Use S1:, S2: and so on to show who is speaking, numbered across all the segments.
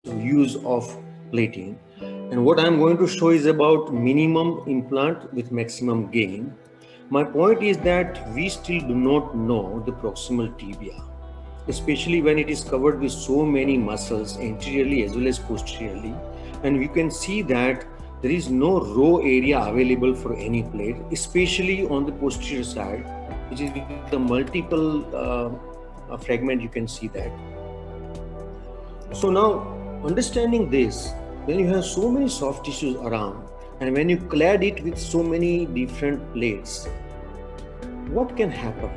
S1: use of plating. And what I'm going to show is about minimum implant with maximum gain. My point is that we still do not know the proximal tibia, especially when it is covered with so many muscles anteriorly as well as posteriorly. And you can see that there is no raw area available for any plate, especially on the posterior side, which is with the multiple fragment. You can see that. So now, understanding this, when you have so many soft tissues around and when you clad it with so many different plates, what can happen?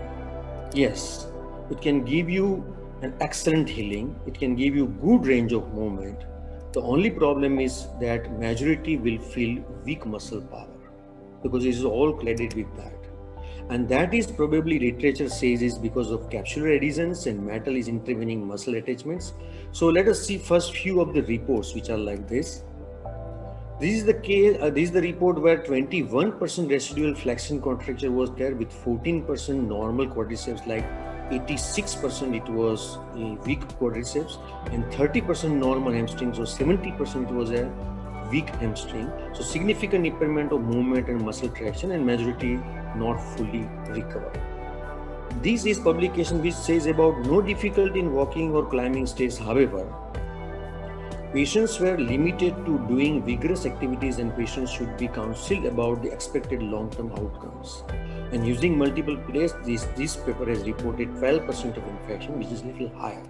S1: Yes, it can give you an excellent healing. It can give you good range of movement. The only problem is that majority will feel weak muscle power because it is all cladded with that. And that is probably literature says is because of capsular adhesions and metal is intervening muscle attachments. So let us see first few of the reports which are like this. This is the case. This is the report where 21% residual flexion contracture was there with 14% normal quadriceps, like 86% it was a weak quadriceps, and 30% normal hamstrings, or 70% was a weak hamstring. So significant impairment of movement and muscle traction, and majority not fully recovered. This is publication which says about no difficulty in walking or climbing stairs. However, patients were limited to doing vigorous activities and patients should be counseled about the expected long-term outcomes. And using multiple plates, this paper has reported 12% of infection, which is a little higher.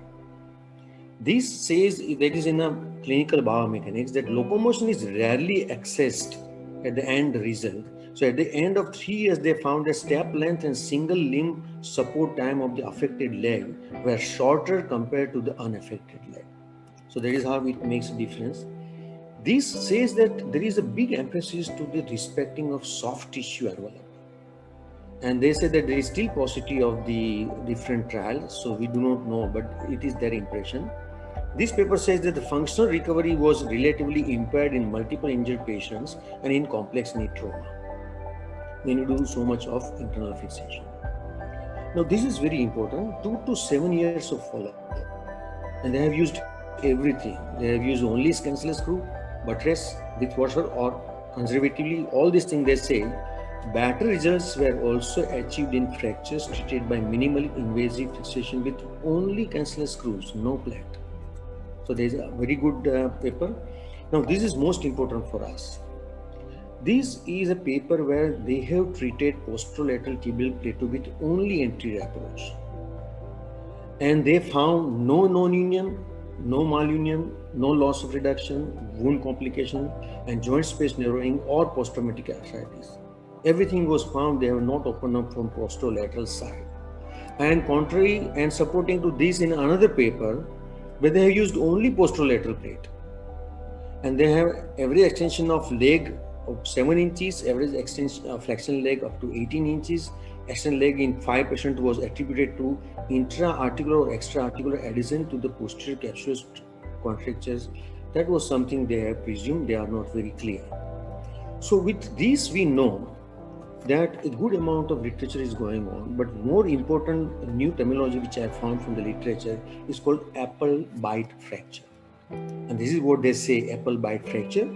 S1: This says that is in a clinical biomechanics that locomotion is rarely accessed at the end result. So at the end of 3 years, they found that step length and single limb support time of the affected leg were shorter compared to the unaffected leg. So that is how it makes a difference. This says that there is a big emphasis to the respecting of soft tissue envelope. And they say that there is still paucity of the different trials, so we do not know, but it is their impression. This paper says that the functional recovery was relatively impaired in multiple injured patients and in complex knee trauma when you do so much of internal fixation. Now this is very important, 2 to 7 years of follow-up. And they have used everything. They have used only cancellous screw, buttress with washer, or conservatively, all these things they say. Better results were also achieved in fractures treated by minimally invasive fixation with only cancellous screws, no plate. So there is a very good paper. Now this is most important for us. This is a paper where they have treated posterolateral tibial plateau with only anterior approach. And they found no non-union, no malunion, no loss of reduction, wound complication, and joint space narrowing or post-traumatic arthritis. Everything was found. They have not opened up from posterolateral side. And contrary and supporting to this in another paper, where they have used only posterolateral plate. And they have average extension of leg of 7 inches, average extension of flexion leg up to 18 inches. Extended leg in 5% was attributed to intra-articular or extra-articular adhesion to the posterior capsulous contractures. That was something they have presumed. They are not very clear. So with this, we know that a good amount of literature is going on, but more important new terminology which I found from the literature is called apple bite fracture. And this is what they say, apple bite fracture.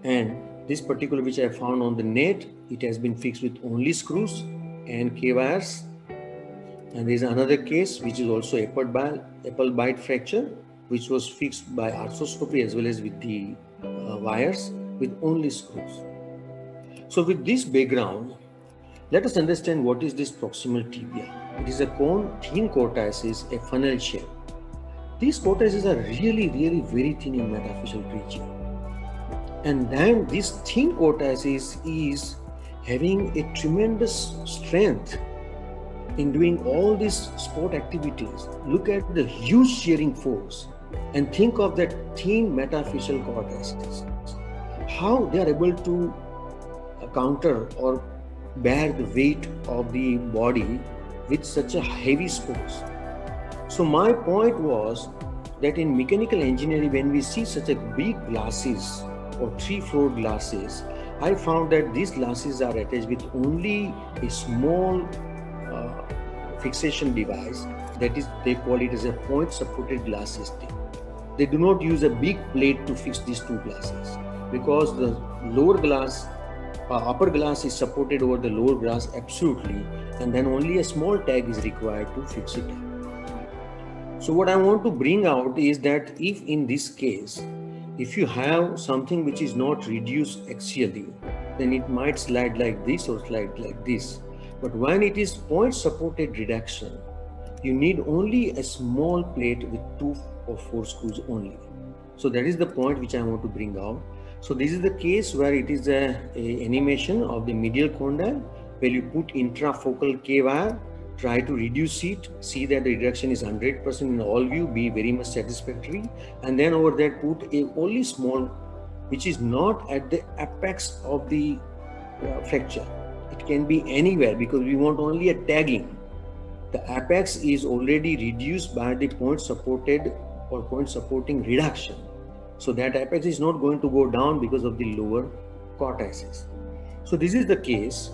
S1: And this particular which I found on the net, it has been fixed with only screws and K-wires. And there is another case which is also apple bite fracture, which was fixed by arthroscopy as well as with the wires with only screws. So with this background, let us understand what is this proximal tibia. It is a thin cortices, a funnel shape. These cortices are really very thin in metaphyseal region. And then this thin cortices is having a tremendous strength in doing all these sport activities. Look at the huge shearing force and think of that thin metaphyseal cortices. How they are able to counter or bear the weight of the body with such a heavy spokes. So my point was that in mechanical engineering, when we see such a big glasses or 3-floor glasses, I found that these glasses are attached with only a small fixation device, that is, they call it as a point supported glass system. they do not use a big plate to fix these two glasses, because the lower glass, upper glass is supported over the lower glass absolutely, and then only a small tag is required to fix it up. So what I want to bring out is that if in this case, if you have something which is not reduced axially, then it might slide like this or slide like this. But when it is point supported reduction, you need only a small plate with 2 or 4 screws only. So that is the point which I want to bring out. So this is the case where it is a animation of the medial condyle, where you put intrafocal K-wire, try to reduce it, see that the reduction is 100% in all view, be very much satisfactory, and then over there put a only small, which is not at the apex of the fracture. It can be anywhere, because we want only a tagging. The apex is already reduced by the point supported or point supporting reduction. So that apex is not going to go down because of the lower cortices. So this is the case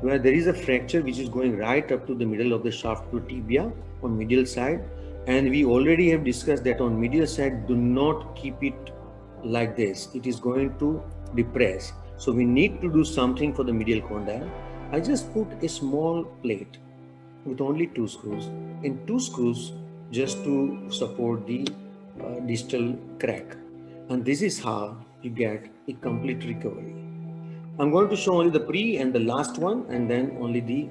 S1: where there is a fracture which is going right up to the middle of the shaft to tibia on medial side, and we already have discussed that on medial side, do not keep it like this. It is going to depress. So we need to do something for the medial condyle. I just put a small plate with only 2 screws and 2 screws just to support the distal crack, and this is how you get a complete recovery. I'm going to show only the pre and the last one, and then only the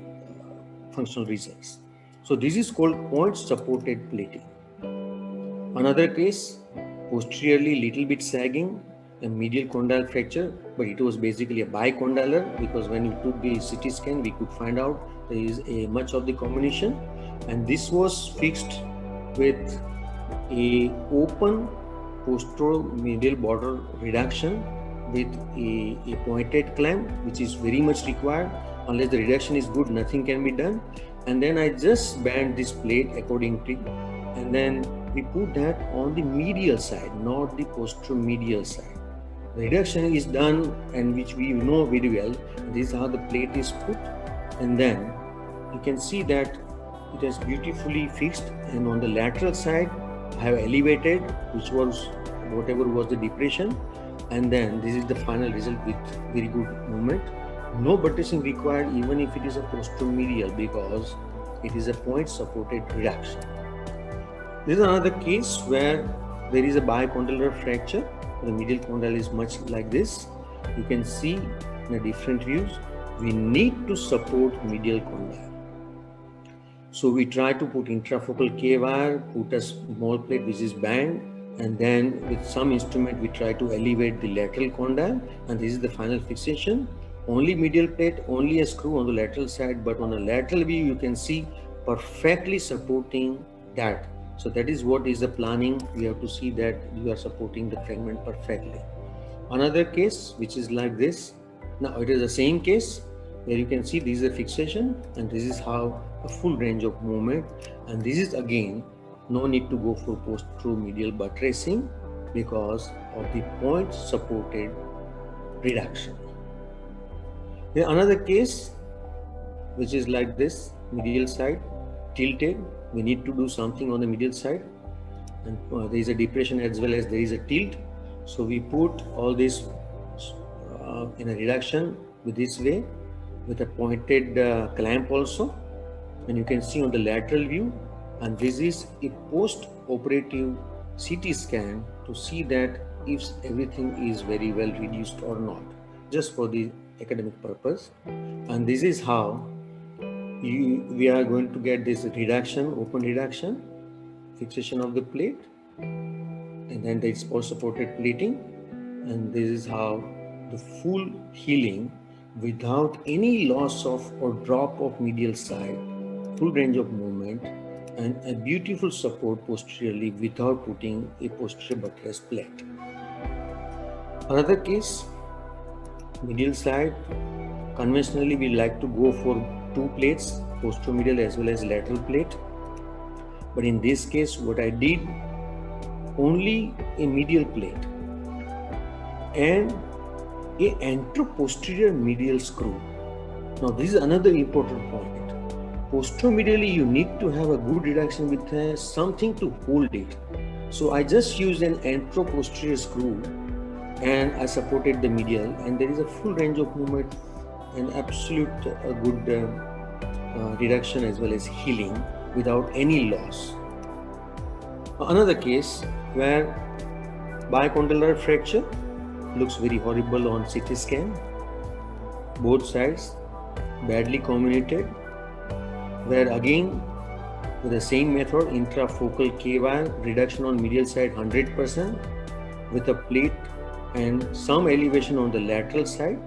S1: functional results. So this is called point supported plating. Another case, posteriorly little bit sagging, a medial condyle fracture, but it was basically a bicondylar, because when we took the CT scan, we could find out there is a much of the combination, and this was fixed with a open posteromedial border reduction with a pointed clamp, which is very much required. Unless the reduction is good, nothing can be done. And then I just band this plate accordingly, and then we put that on the medial side, not the posteromedial side. The reduction is done, and which we know very well. This is how the plate is put, and then you can see that it has beautifully fixed. And on the lateral side, I have elevated, which was whatever was the depression, and then this is the final result with very good movement. No buttressing required even if it is a posteromedial, because it is a point supported reduction. This is another case where there is a bicondylar fracture. The medial condyle is much like this. You can see in the different views, we need to support medial condyle. So we try to put intrafocal K-wire, put a small plate which is band, and then with some instrument we try to elevate the lateral condyle, and this is the final fixation. Only medial plate, only a screw on the lateral side, but on a lateral view you can see perfectly supporting that. So that is what is the planning. We have to see that you are supporting the fragment perfectly. Another case which is like this. Now it is the same case where you can see this is a fixation, and this is how a full range of movement, and this is again no need to go for posteromedial buttressing because of the point supported reduction. Here another case which is like this, medial side tilted. We need to do something on the medial side, and there is a depression as well as there is a tilt. So we put all this in a reduction with this way, with a pointed clamp also, and you can see on the lateral view, and this is a post-operative CT scan to see that if everything is very well reduced or not, just for the academic purpose. And this is how we are going to get this reduction, open reduction, fixation of the plate, and then there is post-supported plating, and this is how the full healing without any loss of or drop of medial side, full range of movement, and a beautiful support posteriorly without putting a posterior buttress plate. Another case, medial side, conventionally we like to go for 2 plates, posteromedial as well as lateral plate. But in this case, what I did, only a medial plate and a anteroposterior medial screw. Now this is another important point. Posteromedially, you need to have a good reduction with something to hold it. So I just used an anteroposterior screw and I supported the medial, and there is a full range of movement and absolute good reduction as well as healing without any loss. Another case where bicondylar fracture looks very horrible on CT scan, both sides badly comminuted, where again with the same method, intrafocal K-wire reduction on medial side 100% with a plate and some elevation on the lateral side,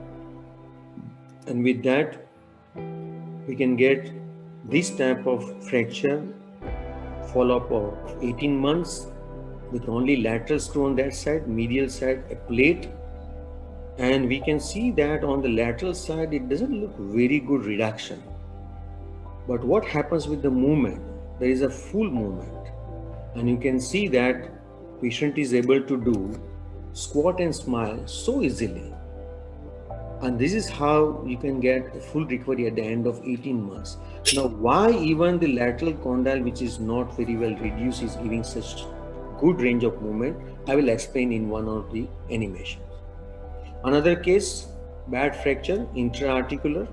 S1: and with that we can get this type of fracture follow-up of 18 months with only lateral screw on that side, medial side a plate, and we can see that on the lateral side it doesn't look very good reduction. But what happens with the movement? There is a full movement, and you can see that patient is able to do squat and smile so easily. And this is how you can get a full recovery at the end of 18 months. Now, why even the lateral condyle, which is not very well reduced, is giving such good range of movement, I will explain in one of the animations. Another case, bad fracture, intra-articular,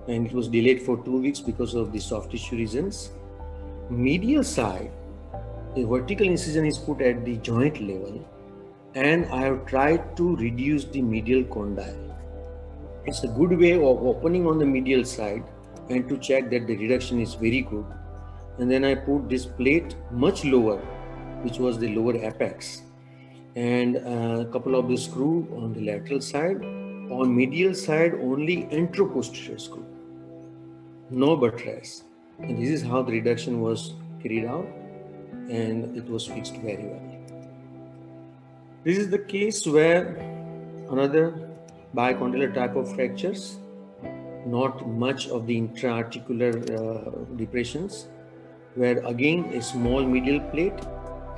S1: and it was delayed for 2 weeks because of the soft tissue reasons. Medial side, a vertical incision is put at the joint level, and I have tried to reduce the medial condyle. It's a good way of opening on the medial side and to check that the reduction is very good. And then I put this plate much lower, which was the lower apex, and a couple of the screw on the lateral side. On medial side, only anteroposterior screw, no buttress. And this is how the reduction was carried out, and it was fixed very well. This is the case where another bicondylar type of fractures, not much of the intra-articular depressions, where again a small medial plate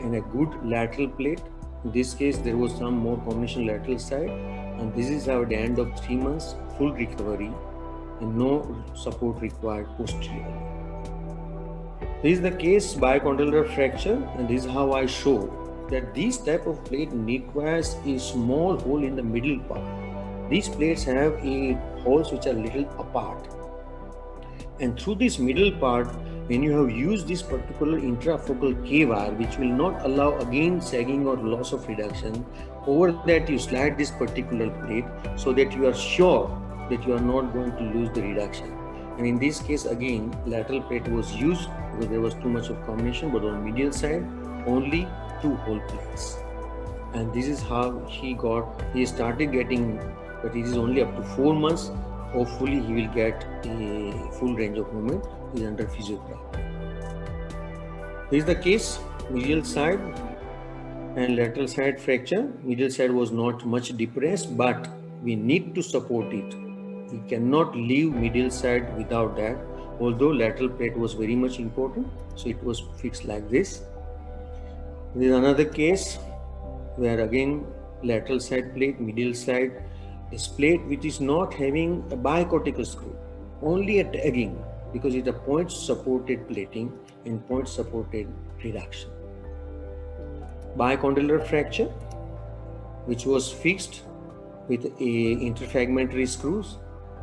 S1: and a good lateral plate. In this case, there was some more combination lateral side, and this is how at the end of 3 months, full recovery and no support required posteriorly. This is the case bicondylar fracture, and this is how I show that this type of plate requires a small hole in the middle part. These plates have a holes which are little apart, and through this middle part, when you have used this particular intrafocal K-wire, which will not allow again sagging or loss of reduction, over that you slide this particular plate so that you are sure that you are not going to lose the reduction. And in this case again, lateral plate was used because there was too much of combination, but on medial side only 2 whole plates. And this is how he started getting, but it is only up to 4 months. Hopefully he will get a full range of movement. He is under physiotherapy. This is the case, medial side and lateral side fracture. Medial side was not much depressed, but we need to support it. We cannot leave medial side without that, although lateral plate was very much important, so it was fixed like this. There is another case where again lateral side plate, medial side is plate which is not having a bicortical screw, only a tagging, because it is a point supported plating and point supported reduction. Bicondylar fracture, which was fixed with a interfragmentary screws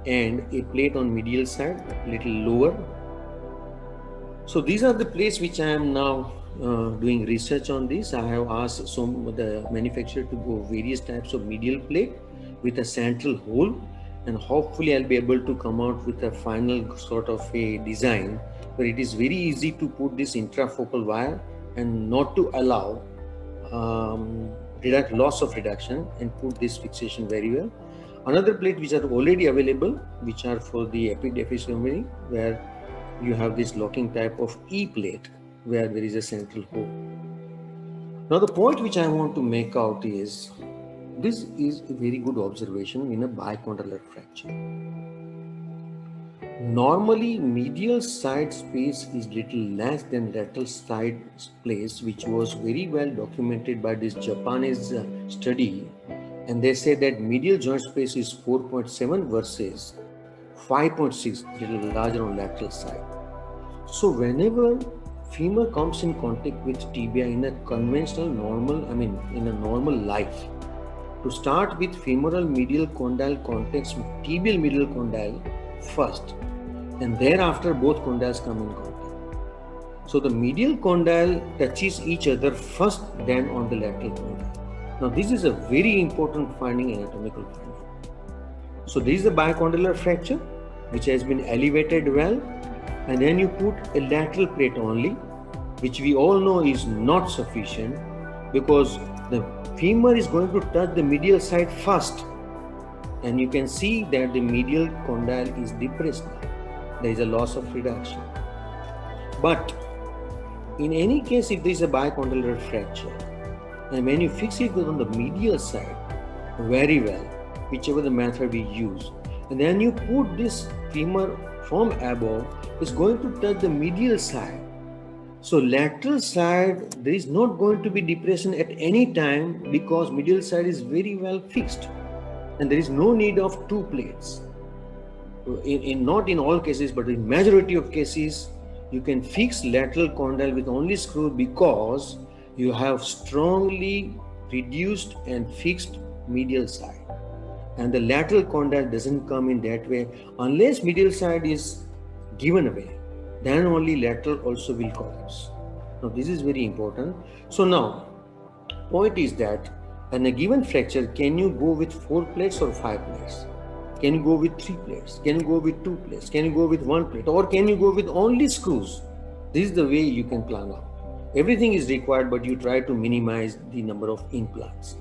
S1: and a plate on medial side, little lower. So these are the plates which I am now doing research on this. I have asked the manufacturer to go various types of medial plate with a central hole, and hopefully I'll be able to come out with a final sort of a design where it is very easy to put this intrafocal wire and not to allow loss of reduction, and put this fixation very well. Another plate which are already available, which are for the epidephisectomy, where you have this locking type of E plate where there is a central hole. Now the point which I want to make out is, this is a very good observation in a bicondylar fracture. Normally, medial side space is little less than lateral side space, which was very well documented by this Japanese study. And they say that medial joint space is 4.7 versus 5.6, little larger on lateral side. So whenever femur comes in contact with tibia in a conventional in a normal life. To start with femoral medial condyle contacts with tibial medial condyle first, and thereafter both condyles come in contact. So the medial condyle touches each other first, then on the lateral condyle. Now this is a very important finding, anatomical finding. So this is the bicondylar fracture which has been elevated well, and then you put a lateral plate only, which we all know is not sufficient because the femur is going to touch the medial side first, and you can see that the medial condyle is depressed now. There is a loss of reduction. But in any case, if there is a bicondylar fracture, and when you fix it on the medial side very well, whichever the method we use, and then you put this femur from above, it's going to touch the medial side. So lateral side, there is not going to be depression at any time because medial side is very well fixed, and there is no need of two plates. Not in all cases, but in majority of cases, you can fix lateral condyle with only screw because you have strongly reduced and fixed medial side, and the lateral condyle doesn't come in that way unless medial side is given away. Then only lateral also will collapse. Now this is very important. So now, point is that in a given fracture, can you go with 4 plates or 5 plates? Can you go with 3 plates? Can you go with 2 plates? Can you go with 1 plate? Or can you go with only screws? This is the way you can plan out. Everything is required, but you try to minimize the number of implants.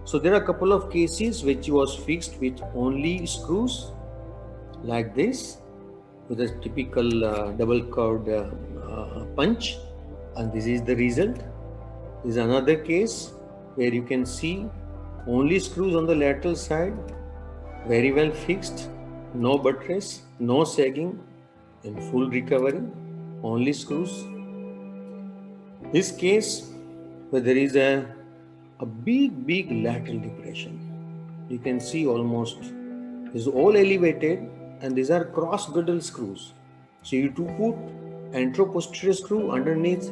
S1: So there are a couple of cases which was fixed with only screws, like this, with a typical double curved punch, and this is the result. This is another case where you can see only screws on the lateral side, very well fixed, no buttress, no sagging, and full recovery, only screws. This case where there is a big lateral depression, you can see almost is all elevated, and these are cross girdle screws. So you to put anteroposterior screw underneath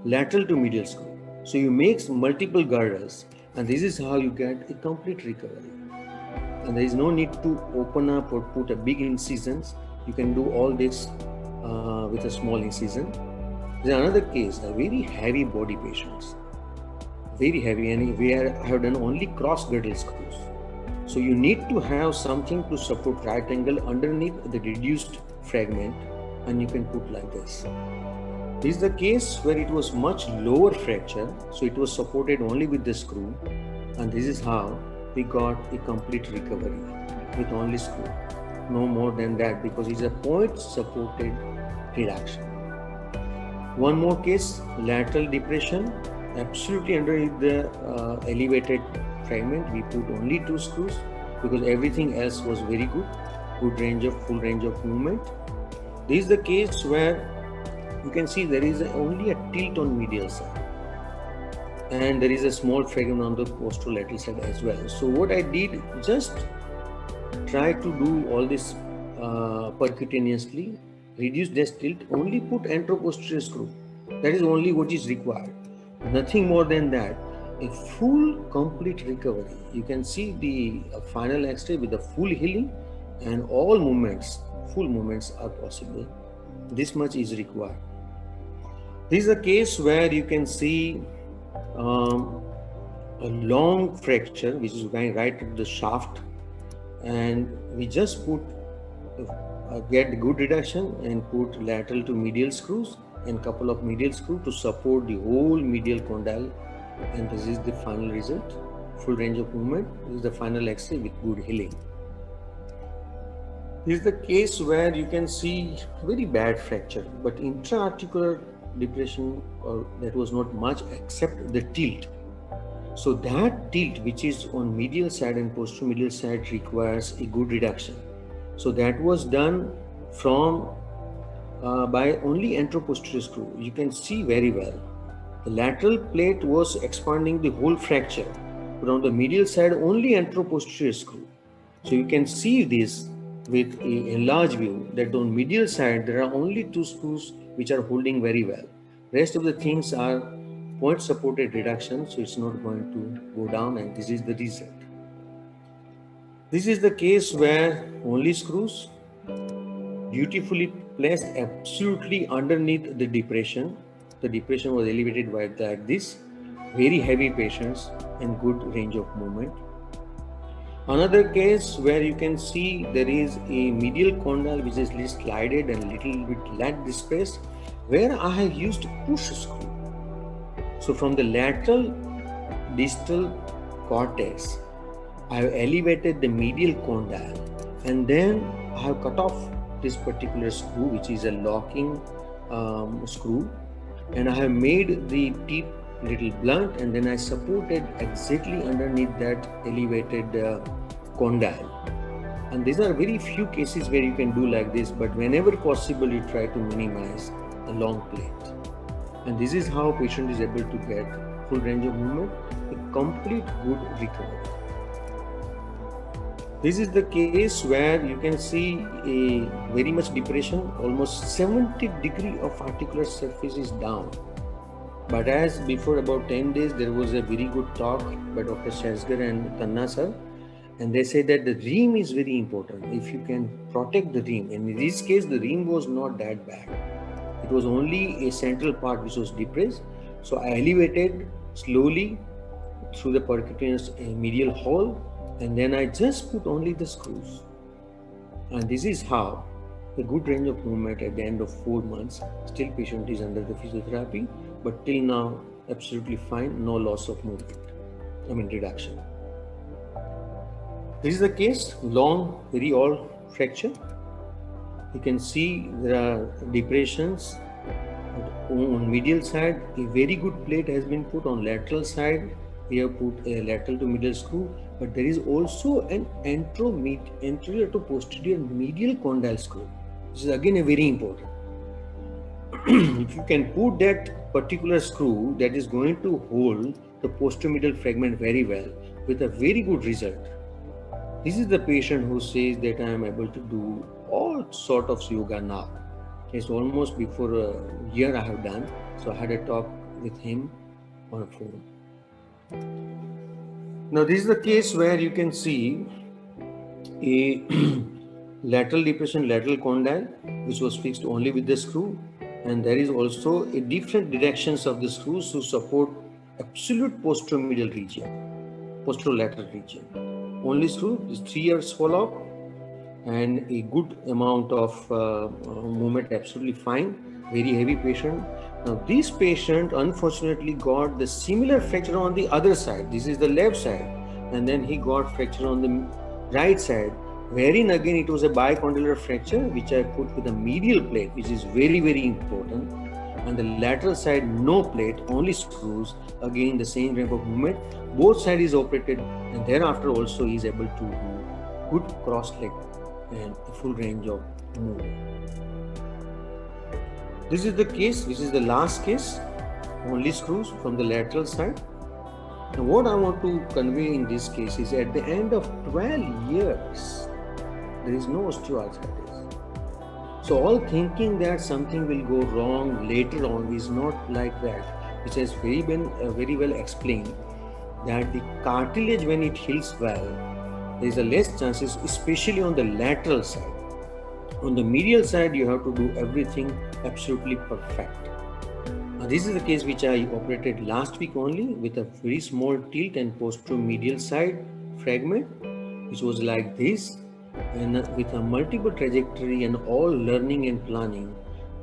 S1: lateral to medial screw. So you make multiple girdles, and this is how you get a complete recovery. And there is no need to open up or put a big incisions. You can do all this with a small incision. There is another case, a very heavy body patients, very heavy, and where I have done only cross girdle screws. So you need to have something to support right angle underneath the reduced fragment, and you can put like this. This is the case where it was much lower fracture, so it was supported only with the screw, and this is how we got a complete recovery with only screw. No more than that, because it's a point supported reduction. One more case, lateral depression, absolutely underneath the elevated fragment. We put only 2 screws because everything else was very good range of full range of movement. This is the case where you can see there is only a tilt on medial side, and there is a small fragment on the posterolateral side as well. So what I did, just try to do all this percutaneously, reduce this tilt, only put anteroposterior screw. That is only what is required, nothing more than that. A full complete recovery. You can see the final X-ray with the full healing, and all movements, full movements are possible. This much is required. This is a case where you can see a long fracture which is going right at the shaft, and we just put get good reduction and put lateral to medial screws and couple of medial screws to support the whole medial condyle, and this is the final result, full range of movement. This is the final X-ray with good healing. This is the case where you can see very bad fracture, but intra-articular depression, that was not much except the tilt. So that tilt which is on medial side and posteromedial side requires a good reduction. So that was done from by only anteroposterior screw. You can see very well. The lateral plate was expanding the whole fracture, but on the medial side only anteroposterior screw. So you can see this with a large view that on medial side there are only 2 screws which are holding very well. Rest of the things are point supported reduction, so it's not going to go down, and this is the result. This is the case where only screws beautifully placed absolutely underneath the depression. The depression was elevated by like this, very heavy patients and good range of movement. Another case where you can see there is a medial condyle which is slided and little bit lat displaced, where I have used push screw. So from the lateral distal cortex, I have elevated the medial condyle and then I have cut off this particular screw, which is a locking screw, and I have made the tip little blunt, and then I supported exactly underneath that elevated condyle. And these are very few cases where you can do like this, but whenever possible you try to minimize a long plate. And this is how patient is able to get full range of movement, a complete good recovery. This is the case where you can see a very much depression, almost 70 degree of articular surface is down. But as before about 10 days, there was a very good talk by Dr. Shazgar and Tanna sir, and they say that the rim is very important. If you can protect the rim, and in this case, the rim was not that bad. It was only a central part which was depressed. So I elevated slowly through the percutaneous medial hole, and then I just put only the screws. And this is how a good range of movement at the end of 4 months. Still patient is under the physiotherapy, but till now absolutely fine, no loss of movement, reduction. This is the case, long, very old fracture. You can see there are depressions on medial side. A very good plate has been put on lateral side. We have put a lateral to medial screw, but there is also an anterior to posterior medial condyle screw, which is again a very important. If you can put that particular screw, that is going to hold the posteromedial fragment very well with a very good result. This is the patient who says that I am able to do all sort of yoga now. It's almost before a year I have done, so I had a talk with him on a phone. Now this is the case where you can see a lateral depression, lateral condyle, which was fixed only with the screw, and there is also a different directions of the screws to support absolute posteromedial region, posterolateral region. Only screw is 3 years follow-up and a good amount of movement, absolutely fine, very heavy patient. Now this patient unfortunately got the similar fracture on the other side. This is the left side, and then he got fracture on the right side, wherein again it was a bicondylar fracture which I put with a medial plate, which is very, very important. And the lateral side, no plate, only screws, again the same type of movement. Both sides is operated, and thereafter also he is able to do good cross leg and a full range of movement. This is the case, this is the last case, only screws from the lateral side. Now what I want to convey in this case is at the end of 12 years, there is no osteoarthritis. So all thinking that something will go wrong later on is not like that, which has been very well explained, that the cartilage when it heals well, there is a less chances, especially on the lateral side. On the medial side, you have to do everything absolutely perfect. Now, this is the case which I operated last week only with a very small tilt and posteromedial side fragment, which was like this, and with a multiple trajectory and all learning and planning.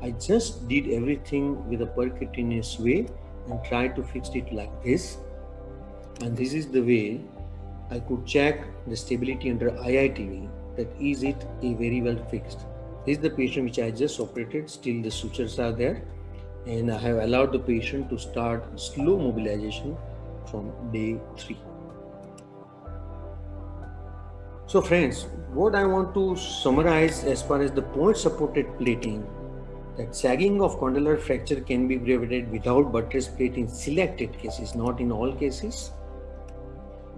S1: I just did everything with a percutaneous way and tried to fix it like this. And this is the way I could check the stability under IITV, that is it a very well fixed. This is the patient which I just operated, still the sutures are there, and I have allowed the patient to start slow mobilization from day 3. So friends, what I want to summarize as far as the point supported plating, that sagging of condylar fracture can be prevented without buttress plate in selected cases, not in all cases.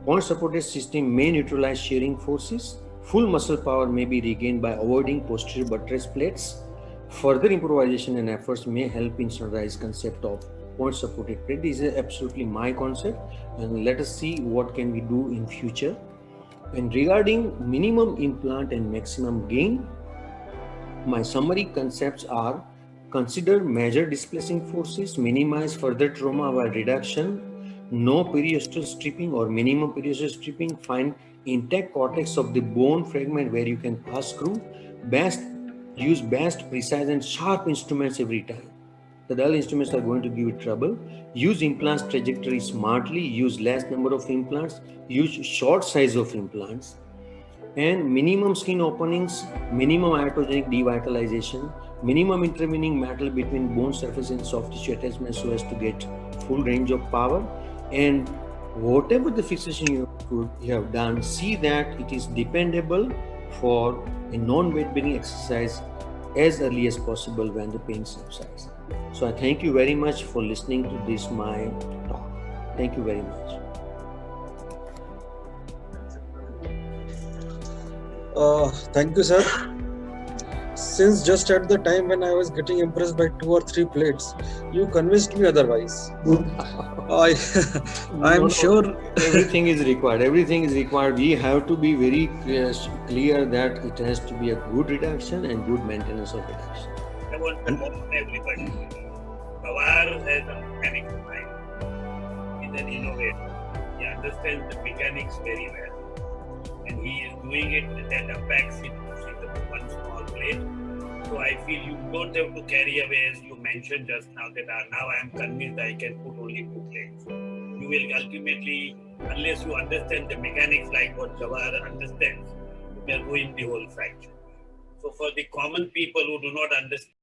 S1: Point supported system may neutralize shearing forces. Full muscle power may be regained by avoiding posterior buttress plates. Further improvisation and efforts may help in standardized concept of point supported plate. This is absolutely my concept, and let us see what can we do in future. And regarding minimum implant and maximum gain, my summary concepts are: consider major displacing forces, minimize further trauma by reduction, no periosteal stripping or minimum periosteal stripping, find intact cortex of the bone fragment where you can pass through, use best, precise and sharp instruments every time. The dull instruments are going to give you trouble. Use implants trajectory smartly, use less number of implants, use short size of implants, and minimum skin openings, minimum iatrogenic devitalization, minimum intervening metal between bone surface and soft tissue attachment so as to get full range of power. And whatever the fixation you have done, see that it is dependable for a non-weight bearing exercise as early as possible when the pain subsides. So I thank you very much for listening to this my talk. Thank you very much.
S2: Thank you, sir. Since just at the time when I was getting impressed by 2 or 3 plates, you convinced me otherwise. I, I'm sure
S1: everything is required. Everything is required. We have to be very clear that it has to be a good reduction and good maintenance of reduction.
S3: I want to warn everybody. Pawar has a mechanics mind. He's an innovator. He understands the mechanics very well. And he is doing it that affects it using the one small plate. So I feel you don't have to carry away, as you mentioned just now, that now I am convinced I can put only 2 plates. You will ultimately, unless you understand the mechanics like what Jawahar understands, you will ruin the whole fracture. So for the common people who do not understand